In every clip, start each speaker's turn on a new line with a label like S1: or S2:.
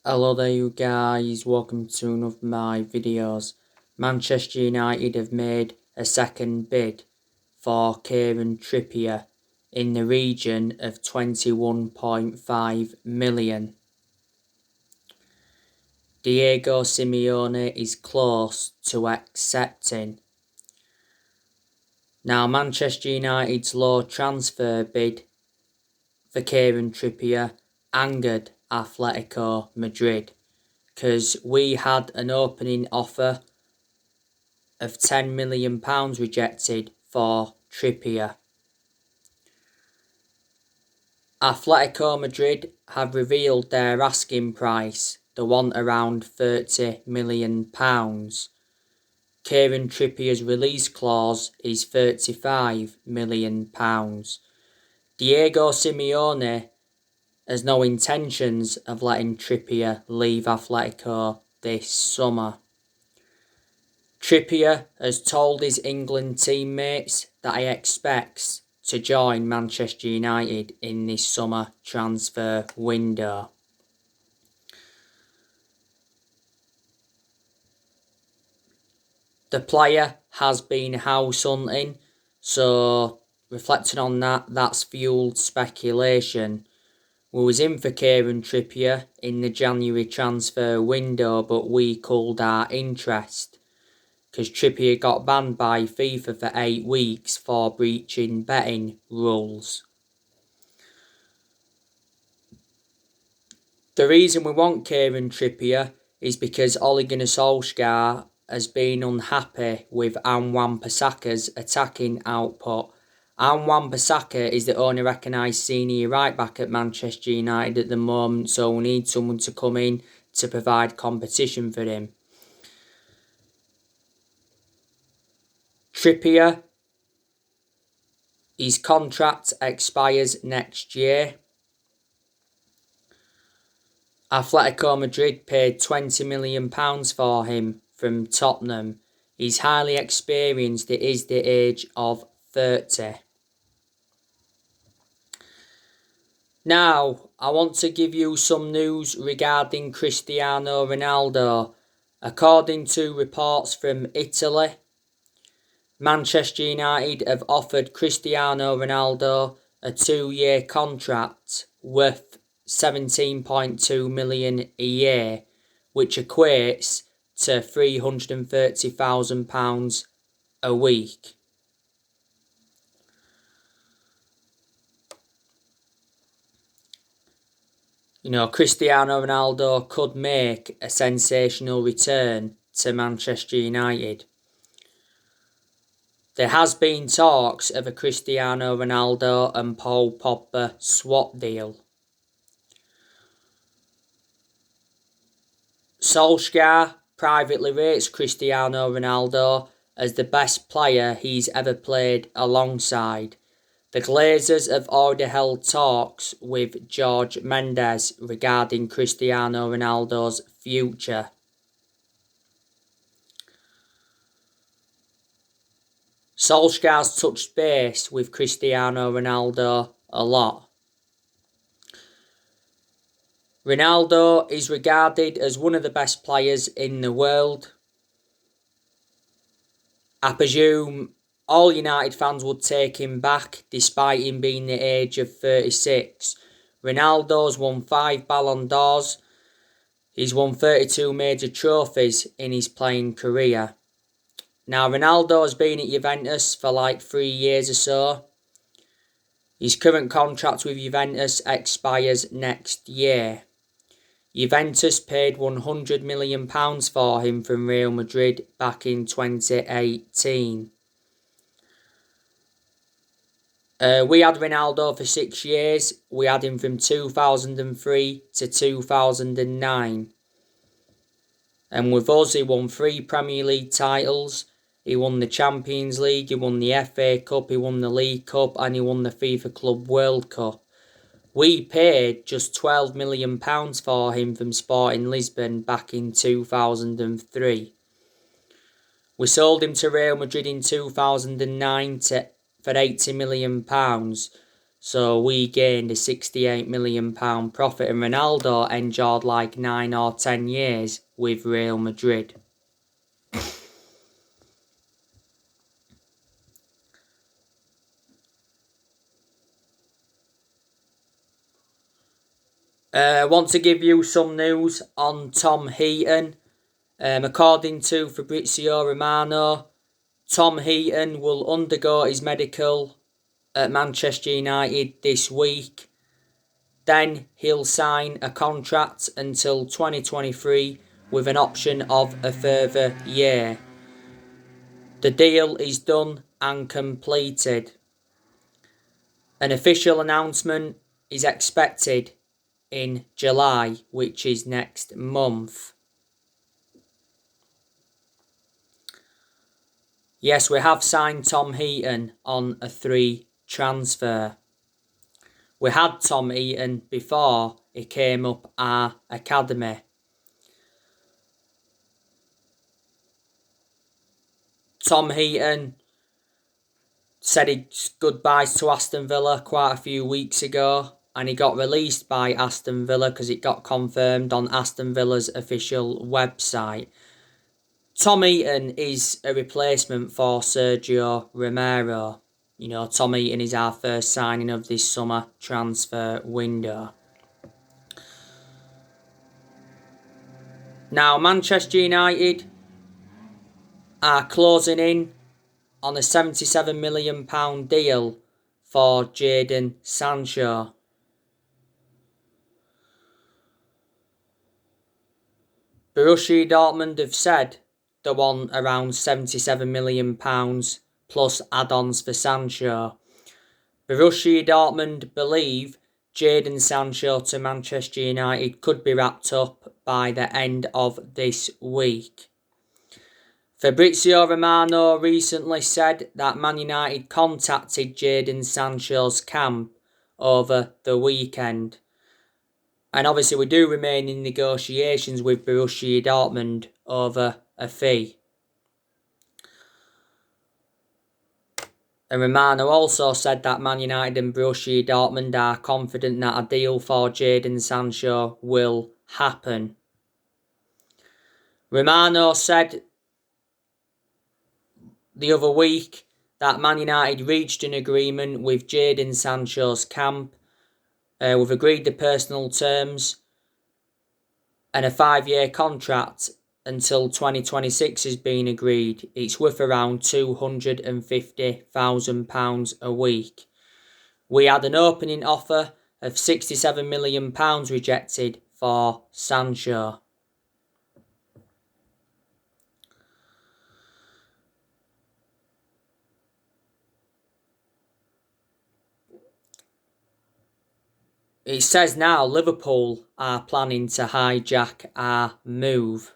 S1: Hello there you guys, welcome to one of my videos. Manchester United have made a second bid for Kieran Trippier in the region of 21.5 million. Diego Simeone is close to accepting. Now Manchester United's low transfer bid for Kieran Trippier angered Atletico Madrid, because we had an opening offer of £10 million rejected for Trippier. Atletico Madrid have revealed their asking price. They want around £30 million. Kieran Trippier's release clause is £35 million. Diego Simeone has no intentions of letting Trippier leave Atletico this summer. Trippier has told his England teammates that he expects to join Manchester United in this summer transfer window. The player has been house hunting, so reflecting on that, that's fueled speculation. We was in for Kieran Trippier in the January transfer window, but we cooled our interest, because Trippier got banned by FIFA for 8 weeks for breaching betting rules. The reason we want Kieran Trippier is because Ole Gunnar Solskjaer has been unhappy with Wan-Bissaka's attacking output. Wan-Bissaka is the only recognised senior right back at Manchester United at the moment, so we need someone to come in to provide competition for him. Trippier, his contract expires next year. Atletico Madrid paid £20 million for him from Tottenham. He's highly experienced. It is the age of 30. Now, I want to give you some news regarding Cristiano Ronaldo. According to reports from Italy, Manchester United have offered Cristiano Ronaldo a 2-year contract worth £17.2 million a year, which equates to £330,000 a week. You know, Cristiano Ronaldo could make a sensational return to Manchester United. There has been talks of a Cristiano Ronaldo and Paul Pogba swap deal. Solskjaer privately rates Cristiano Ronaldo as the best player he's ever played alongside. The Glazers have already held talks with Jorge Mendes regarding Cristiano Ronaldo's future. Solskjaer's touched base with Cristiano Ronaldo a lot. Ronaldo is regarded as one of the best players in the world. I presume all United fans would take him back despite him being the age of 36. Ronaldo's won 5 Ballon d'Ors. He's won 32 major trophies in his playing career. Now, Ronaldo has been at Juventus for like 3 years or so. His current contract with Juventus expires next year. Juventus paid £100 million for him from Real Madrid back in 2018. We had Ronaldo for 6 years. We had him from 2003 to 2009. And with us, he won 3 Premier League titles. He won the Champions League, he won the FA Cup, he won the League Cup, and he won the FIFA Club World Cup. We paid just £12 million for him from Sporting Lisbon back in 2003. We sold him to Real Madrid in 2009 for £80 million. So we gained a £68 million profit, and Ronaldo enjoyed like 9 or 10 years with Real Madrid. I want to give you some news on Tom Heaton. According to Fabrizio Romano, Tom Heaton will undergo his medical at Manchester United this week. Then he'll sign a contract until 2023 with an option of a further year. The deal is done and completed. An official announcement is expected in July, which is next month. Yes, we have signed Tom Heaton on a 3 transfer. We had Tom Heaton before he came up our academy. Tom Heaton said his goodbyes to Aston Villa quite a few weeks ago, and he got released by Aston Villa because it got confirmed on Aston Villa's official website. Tom Heaton is a replacement for Sergio Romero. You know, Tom Heaton is our first signing of this summer transfer window. Now, Manchester United are closing in on a £77 million deal for Jadon Sancho. Borussia Dortmund have said they want around £77 million plus add-ons for Sancho. Borussia Dortmund believe Jadon Sancho to Manchester United could be wrapped up by the end of this week. Fabrizio Romano recently said that Man United contacted Jadon Sancho's camp over the weekend. And obviously we do remain in negotiations with Borussia Dortmund over a fee. And Romano also said that Man United and Borussia Dortmund are confident that a deal for Jadon Sancho will happen. Romano said the other week that Man United reached an agreement with Jadon Sancho's camp. We've agreed the personal terms and a 5-year contract until 2026 has been agreed. It's worth around £250,000 a week. We had an opening offer of £67 million rejected for Sancho. It says now Liverpool are planning to hijack our move.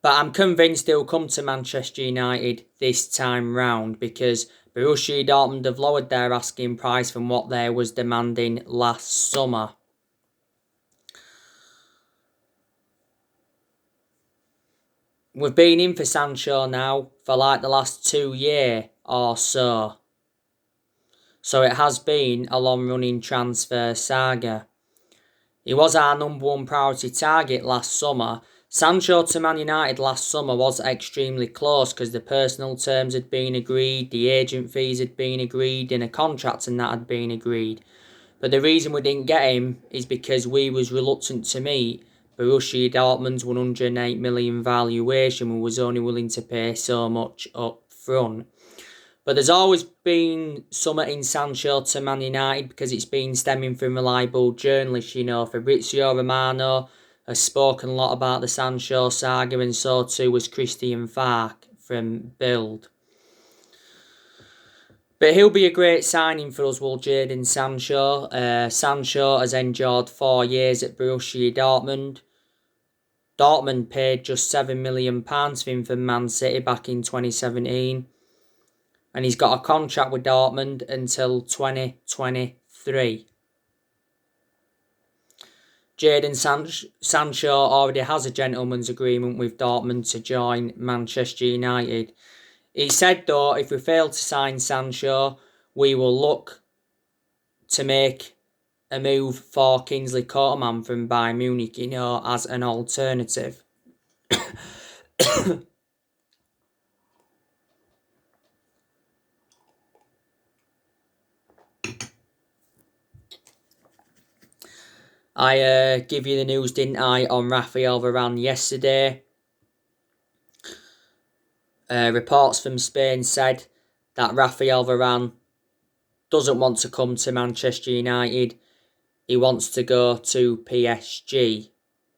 S1: But I'm convinced he'll come to Manchester United this time round because Borussia Dortmund have lowered their asking price from what they was demanding last summer. We've been in for Sancho now for like the last 2 years or so. So it has been a long-running transfer saga. He was our number one priority target last summer. Sancho to Man United last summer was extremely close because the personal terms had been agreed, the agent fees had been agreed, and a contract and that had been agreed. But the reason we didn't get him is because we was reluctant to meet Borussia Dortmund's 108 million valuation. We was only willing to pay so much up front. But there's always been something in Sancho to Man United because it's been stemming from reliable journalists. You know, Fabrizio Romano has spoken a lot about the Sancho saga, and so too was Christian Falk from Bild. But he'll be a great signing for us, will Jadon Sancho. Sancho has endured 4 years at Borussia Dortmund. Dortmund paid just £7 million for him from Man City back in 2017. And he's got a contract with Dortmund until 2023. Jadon Sancho already has a gentleman's agreement with Dortmund to join Manchester United. He said, though, if we fail to sign Sancho, we will look to make a move for Kingsley Coman from Bayern Munich, as an alternative. I give you the news, didn't I, on Rafael Varane yesterday. Reports from Spain said that Rafael Varane doesn't want to come to Manchester United. He wants to go to PSG.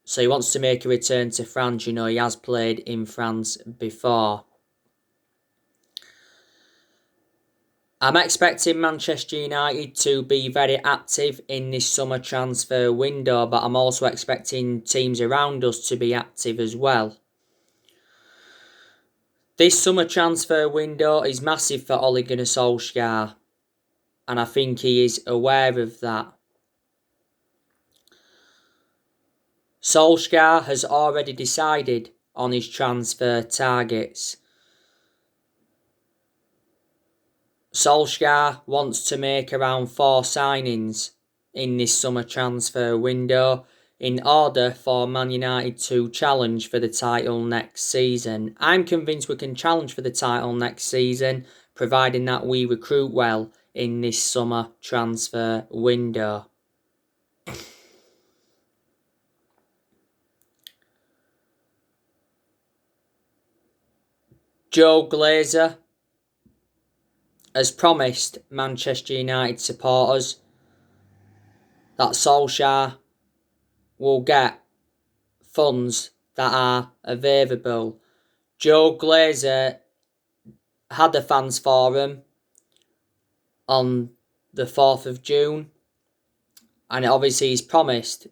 S1: So he wants to make a return to France. He has played in France before. I'm expecting Manchester United to be very active in this summer transfer window, but I'm also expecting teams around us to be active as well. This summer transfer window is massive for Ole Gunnar Solskjaer, and I think he is aware of that. Solskjaer has already decided on his transfer targets. Solskjaer wants to make around 4 signings in this summer transfer window in order for Man United to challenge for the title next season. I'm convinced we can challenge for the title next season, providing that we recruit well in this summer transfer window. Joe Glazer has promised Manchester United supporters that Solskjaer will get funds that are available. Joe Glazer had a fans forum on the 4th of June, and obviously he's promised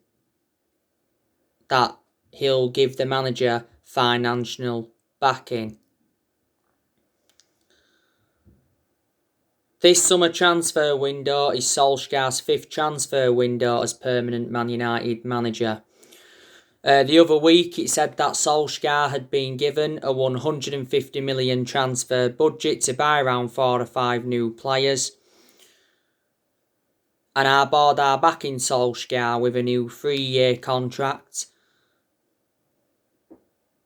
S1: that he'll give the manager financial backing. This summer transfer window is Solskjaer's 5th transfer window as permanent Man United manager. The other week it said that Solskjaer had been given a 150 million transfer budget to buy around 4 or 5 new players. And our board are backing Solskjaer with a new 3-year contract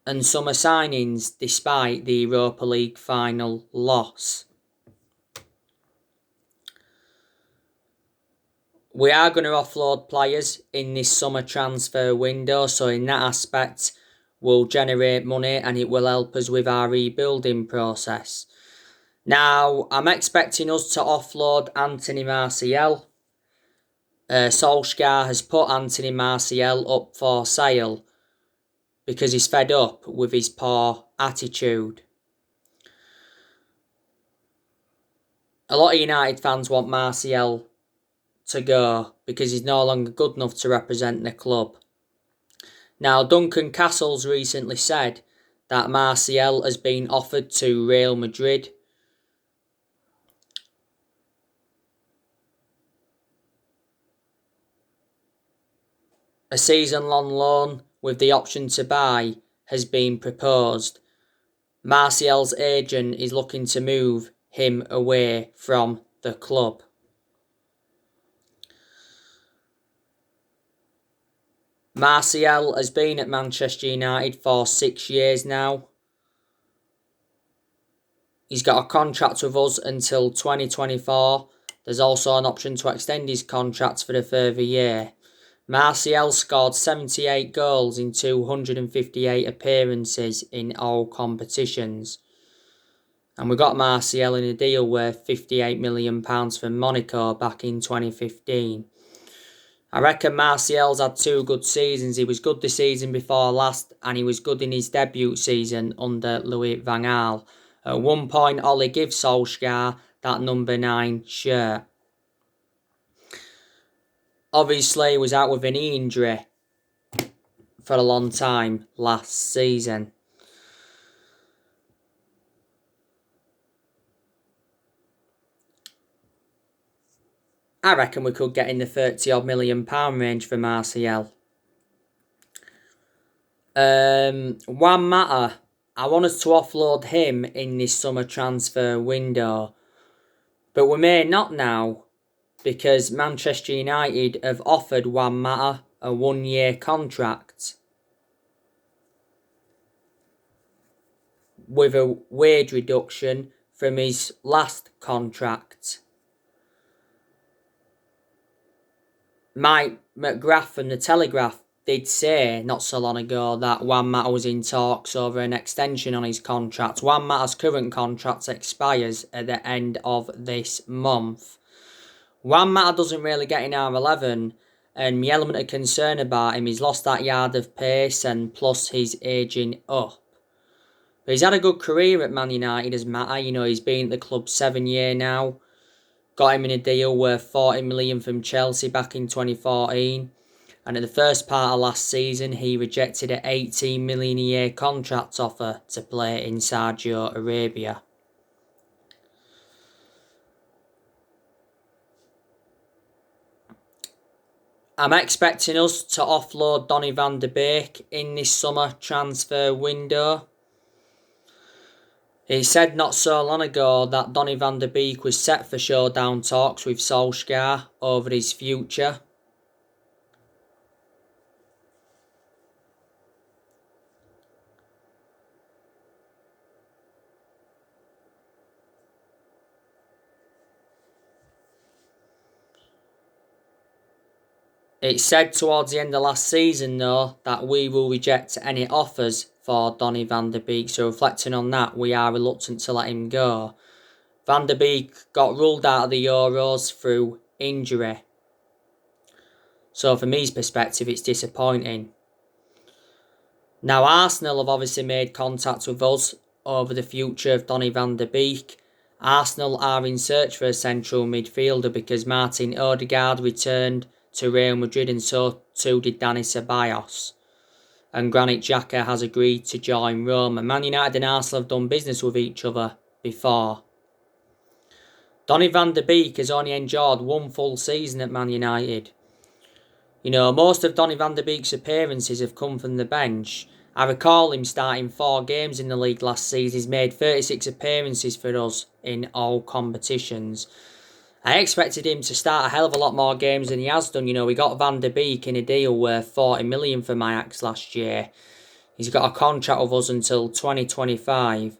S1: and summer signings despite the Europa League final loss. We are going to offload players in this summer transfer window, so in that aspect we'll generate money and it will help us with our rebuilding process. Now, I'm expecting us to offload Anthony Martial. Solskjaer has put Anthony Martial up for sale because he's fed up with his poor attitude. A lot of United fans want Martial to go because he's no longer good enough to represent the club. Now, Duncan Castles recently said that Martial has been offered to Real Madrid. A season-long loan with the option to buy has been proposed. Martial's agent is looking to move him away from the club. Martial has been at Manchester United for 6 years now. He's got a contract with us until 2024. There's also an option to extend his contract for a further year. Martial scored 78 goals in 258 appearances in all competitions. And we got Martial in a deal worth £58 million from Monaco back in 2015. I reckon Martial's had 2 good seasons. He was good the season before last and he was good in his debut season under Louis van Gaal. At one point, Ole gave Solskjaer that number 9 shirt. Obviously, he was out with a knee injury for a long time last season. I reckon we could get in the £30-odd million range for Martial. Juan Mata I want us to offload him in this summer transfer window. But we may not now, because Manchester United have offered Juan Mata a 1-year contract with a wage reduction from his last contract. Mike McGrath from The Telegraph did say not so long ago that Juan Mata was in talks over an extension on his contract. Juan Mata's current contract expires at the end of this month. Juan Mata doesn't really get in our 11, and my element of concern about him, he's lost that yard of pace, and plus he's ageing up. But he's had a good career at Man United as Mata. He's been at the club 7 years now. Got him in a deal worth 40 million from Chelsea back in 2014. And at the first part of last season, he rejected an 18 million a year contract offer to play in Saudi Arabia. I'm expecting us to offload Donny van de Beek in this summer transfer window. He said not so long ago that Donny van de Beek was set for showdown talks with Solskjaer over his future. It said towards the end of last season, though, that we will reject any offers for Donny van de Beek. So reflecting on that, we are reluctant to let him go. Van de Beek got ruled out of the Euros through injury. So from his perspective, it's disappointing. Now, Arsenal have obviously made contact with us over the future of Donny van de Beek. Arsenal are in search for a central midfielder because Martin Odegaard returned to Real Madrid, and so too did Dani Ceballos. And Granit Xhaka has agreed to join Rome. And Man United and Arsenal have done business with each other before. Donny van de Beek has only enjoyed one full season at Man United. Most of Donny van de Beek's appearances have come from the bench. I recall him starting 4 games in the league last season. He's made 36 appearances for us in all competitions. I expected him to start a hell of a lot more games than he has done. We got Van de Beek in a deal worth 40 million from Ajax last year. He's got a contract with us until 2025,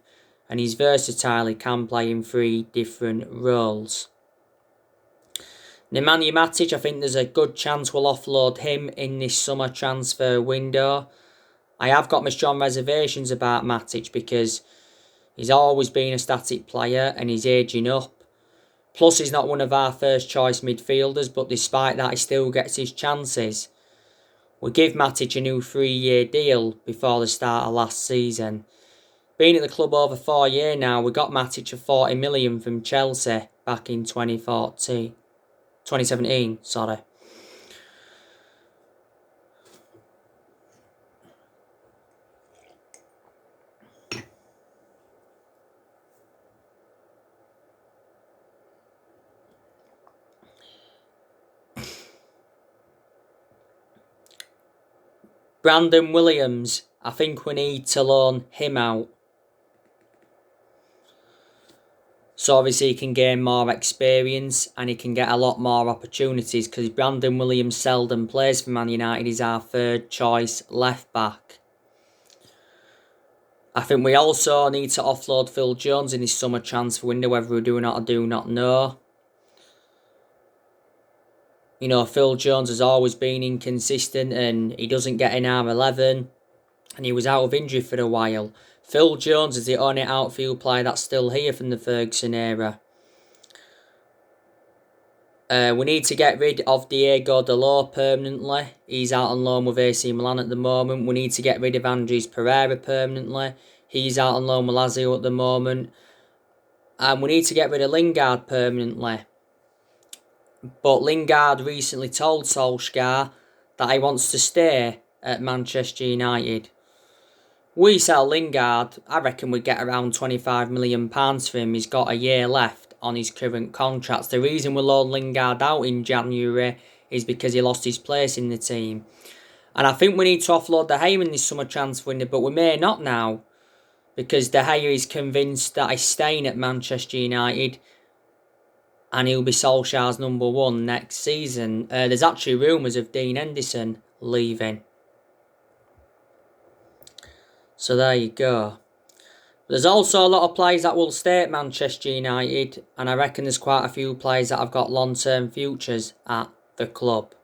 S1: and he's versatile. He can play in 3 different roles. Nemanja Matic, I think there's a good chance we'll offload him in this summer transfer window. I have got my strong reservations about Matic because he's always been a static player and he's ageing up. Plus, he's not one of our first choice midfielders, but despite that, he still gets his chances. We give Matic a new 3-year deal before the start of last season. Being at the club over 4 years now, we got Matic for 40 million from Chelsea back in 2017. Brandon Williams, I think we need to loan him out. So obviously he can gain more experience and he can get a lot more opportunities because Brandon Williams seldom plays for Man United. He's our 3rd choice left back. I think we also need to offload Phil Jones in this summer transfer window, whether we do or do not know. Phil Jones has always been inconsistent and he doesn't get in our 11. And he was out of injury for a while. Phil Jones is the only outfield player that's still here from the Ferguson era. We need to get rid of Diego Dalot permanently. He's out on loan with AC Milan at the moment. We need to get rid of Andres Pereira permanently. He's out on loan with Lazio at the moment. And we need to get rid of Lingard permanently. But Lingard recently told Solskjaer that he wants to stay at Manchester United. We sell Lingard, I reckon we'd get around £25 million for him. He's got a year left on his current contract. The reason we loaned Lingard out in January is because he lost his place in the team. And I think we need to offload the Heaton this summer transfer window, but we may not now. because De Gea is convinced that he's staying at Manchester United and he'll be Solskjaer's number one next season. There's actually rumours of Dean Henderson leaving. So there you go. There's also a lot of players that will stay at Manchester United, and I reckon there's quite a few players that have got long-term futures at the club.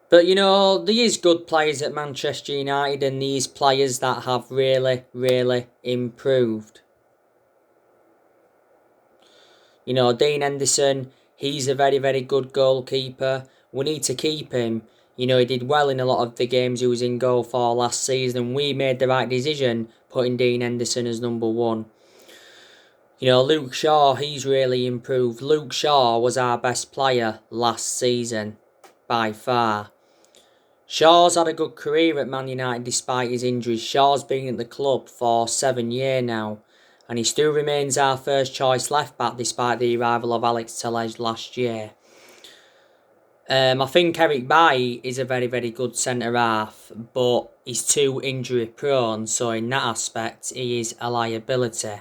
S1: But, you know, there is good players at Manchester United and these players that have really, really improved. You know, Dean Henderson, he's a very, very good goalkeeper. We need to keep him. You know, he did well in a lot of the games he was in goal for last season, and we made the right decision putting Dean Henderson as number one. You know, Luke Shaw, he's really improved. Luke Shaw was our best player last season, by far. Shaw's had a good career at Man United despite his injuries. Shaw's been at the club for 7 years now, and he still remains our first choice left back despite the arrival of Alex Telles last year. I think Eric Bailly is a very, very good centre-half, but he's too injury prone, so in that aspect he is a liability.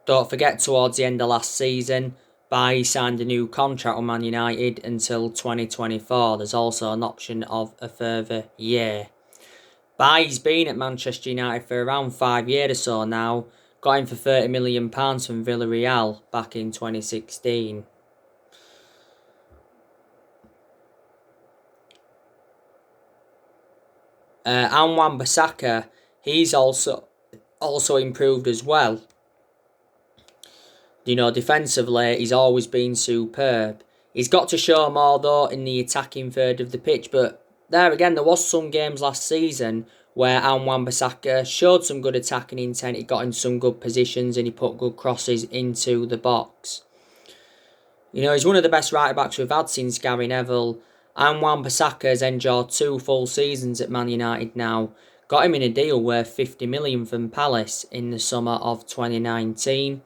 S1: Don't forget, towards the end of last season, Bailly signed a new contract with Man United until 2024. There's also an option of a further year. Bailly's been at Manchester United for around 5 years or so now. Got him for £30 million from Villarreal back in 2016. Wan-Bissaka, he's also improved as well. You know, defensively, he's always been superb. He's got to show more, though, in the attacking third of the pitch. But there again, there was some games last season where Wan-Bissaka showed some good attacking intent. He got in some good positions and he put good crosses into the box. You know, he's one of the best right-backs we've had since Gary Neville. Wan-Bissaka has enjoyed 2 full seasons at Man United now. Got him in a deal worth £50 million from Palace in the summer of 2019.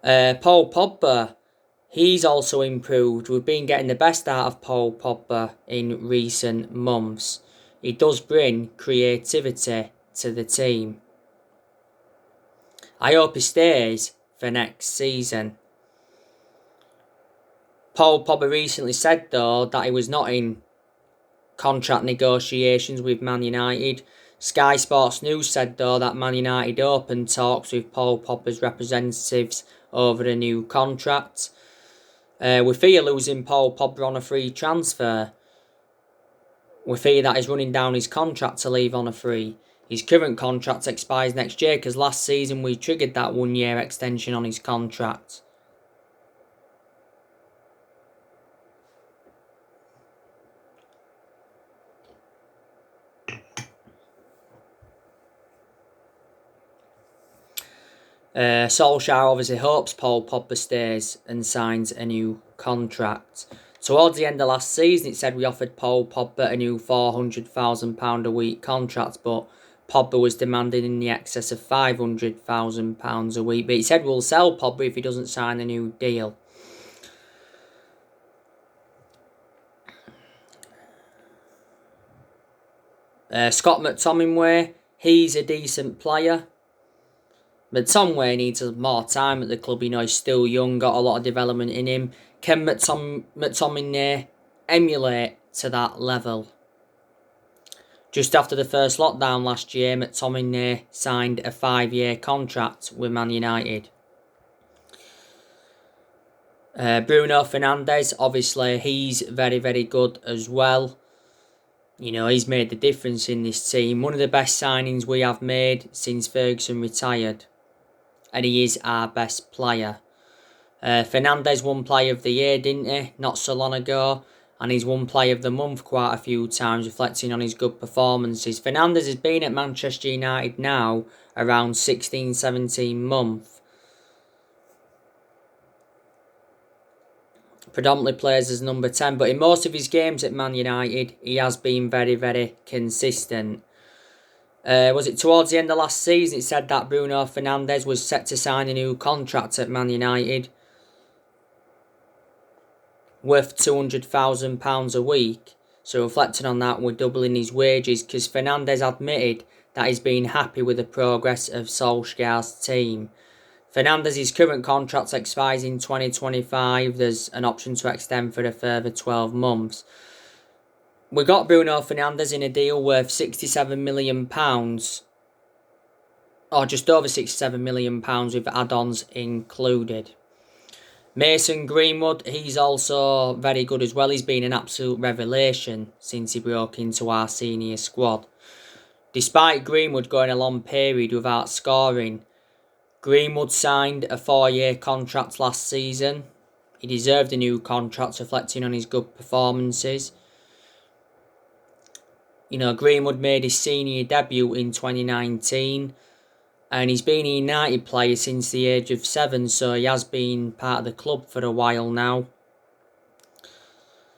S1: Paul Pogba, he's also improved. We've been getting the best out of Paul Pogba in recent months. He does bring creativity to the team. I hope he stays for next season. Paul Pogba recently said, though, that he was not in contract negotiations with Man United. Sky Sports News said, though, that Man United opened talks with Paul Pogba's representatives over a new contract. We fear losing Paul Pogba on a free transfer. We fear that he's running down his contract to leave on a free. His current contract expires next year because last season we triggered that 1-year extension on his contract. Solskjaer obviously hopes Paul Pogba stays and signs a new contract. Towards the end of last season, it said we offered Paul Pogba a new £400,000 a week contract, but Pogba was demanding in the excess of £500,000 a week. But he said we'll sell Pogba if he doesn't sign a new deal. Scott McTominay, he's a decent player. But McTominay needs more time at the club. You know, he's still young, got a lot of development in him. Can McTominay emulate to that level? Just after the first lockdown last year, McTominay signed a 5-year contract with Man United. Bruno Fernandes, obviously, he's very, very good as well. You know, he's made the difference in this team. One of the best signings we have made since Ferguson retired. And he is our best player. Fernandes won Player of the Year, didn't he? Not so long ago. And he's won Player of the Month quite a few times, reflecting on his good performances. Fernandes has been at Manchester United now around 16-17 months. Predominantly plays as number 10, but in most of his games at Man United, he has been very, very consistent. Was it towards the end of last season? It said that Bruno Fernandes was set to sign a new contract at Man United worth £200,000 a week. So reflecting on that, we're doubling his wages because Fernandes admitted that he's been happy with the progress of Solskjaer's team. Fernandes' current contract expires in 2025. There's an option to extend for a further 12 months. We got Bruno Fernandes in a deal worth £67 million, or just over £67 million with add-ons included. Mason Greenwood, he's also very good as well. He's been an absolute revelation since he broke into our senior squad. Despite Greenwood going a long period without scoring, Greenwood signed a 4-year contract last season. He deserved a new contract reflecting on his good performances. Greenwood made his senior debut in 2019 and he's been a United player since the age of 7, so he has been part of the club for a while now.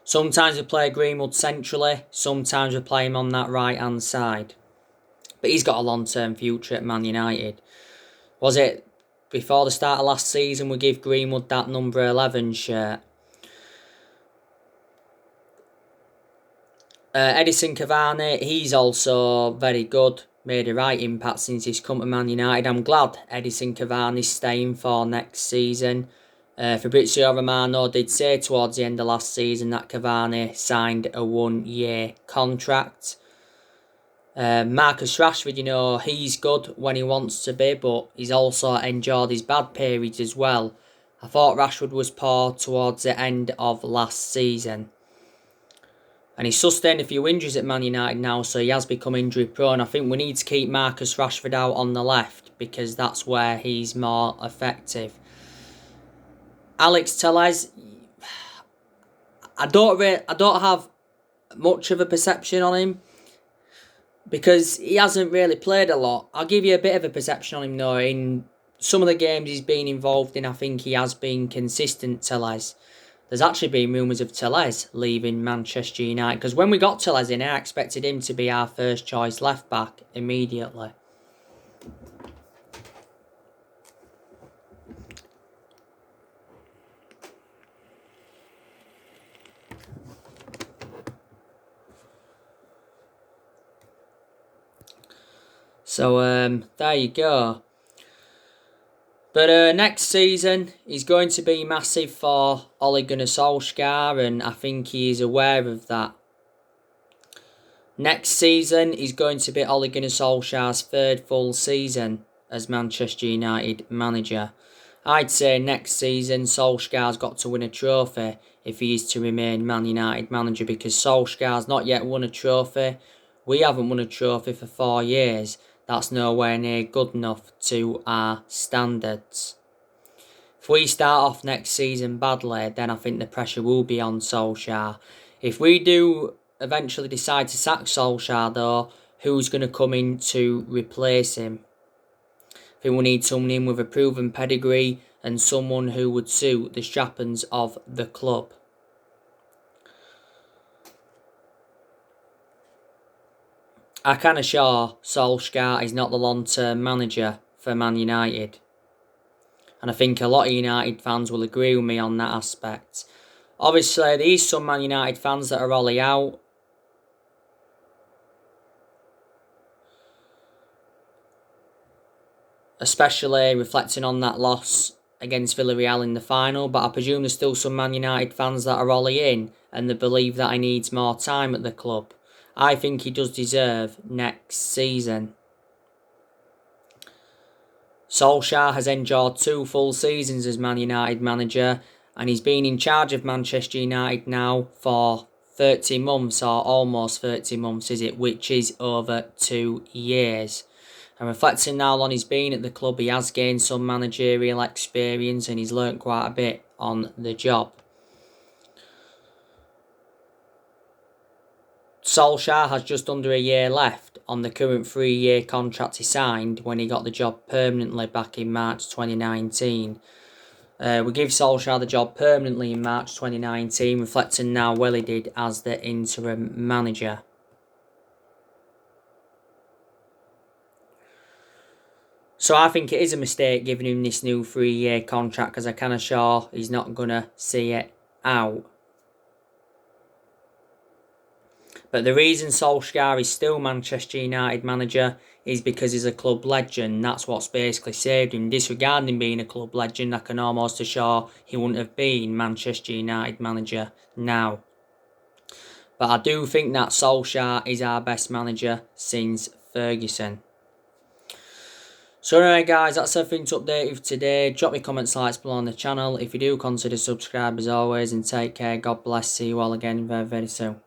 S1: Sometimes we play Greenwood centrally, sometimes we play him on that right hand side. But he's got a long-term future at Man United. Was it before the start of last season we give Greenwood that number 11 shirt? Edison Cavani, he's also very good. Made a right impact since he's come to Man United. I'm glad Edison Cavani's staying for next season. Fabrizio Romano did say towards the end of last season that Cavani signed a 1-year contract. Marcus Rashford, he's good when he wants to be, but he's also endured his bad periods as well. I thought Rashford was poor towards the end of last season. And he's sustained a few injuries at Man United now, so he has become injury prone. I think we need to keep Marcus Rashford out on the left because that's where he's more effective. Alex Telles, I don't have much of a perception on him because he hasn't really played a lot. I'll give you a bit of a perception on him though. In some of the games he's been involved in, I think he has been consistent, Telles. There's actually been rumours of Telles leaving Manchester United because when we got Telles in, I expected him to be our first choice left back immediately. So there you go. But next season is going to be massive for Ole Gunnar Solskjaer, and I think he is aware of that. Next season is going to be Ole Gunnar Solskjaer's 3rd full season as Manchester United manager. I'd say next season Solskjaer's got to win a trophy if he is to remain Man United manager, because Solskjaer's not yet won a trophy. We haven't won a trophy for 4 years. That's nowhere near good enough to our standards. If we start off next season badly, then I think the pressure will be on Solskjaer. If we do eventually decide to sack Solskjaer though, who's going to come in to replace him? I think we need someone in with a proven pedigree and someone who would suit the strappings of the club. I can assure Solskjaer is not the long-term manager for Man United. And I think a lot of United fans will agree with me on that aspect. Obviously, there is some Man United fans that are Ollie out. Especially reflecting on that loss against Villarreal in the final. But I presume there's still some Man United fans that are Ollie in and they believe that he needs more time at the club. I think he does deserve next season. Solskjaer has endured 2 full seasons as Man United manager, and he's been in charge of Manchester United now for 30 months, or almost 30 months, which is over 2 years. And reflecting how long he's been at the club, he has gained some managerial experience and he's learnt quite a bit on the job. Solskjaer has just under a year left on the current 3-year contract he signed when he got the job permanently back in March 2019. We give Solskjaer the job permanently in March 2019, reflecting how well he did as the interim manager. So I think it is a mistake giving him this new 3-year contract, because I can assure he's not going to see it out. But the reason Solskjaer is still Manchester United manager is because he's a club legend. That's what's basically saved him. Disregarding him being a club legend, I can almost assure he wouldn't have been Manchester United manager now. But I do think that Solskjaer is our best manager since Ferguson. So anyway guys, that's everything to update you today. Drop me comments, likes below on the channel. If you do, consider subscribe as always, and take care. God bless. See you all again very, very soon.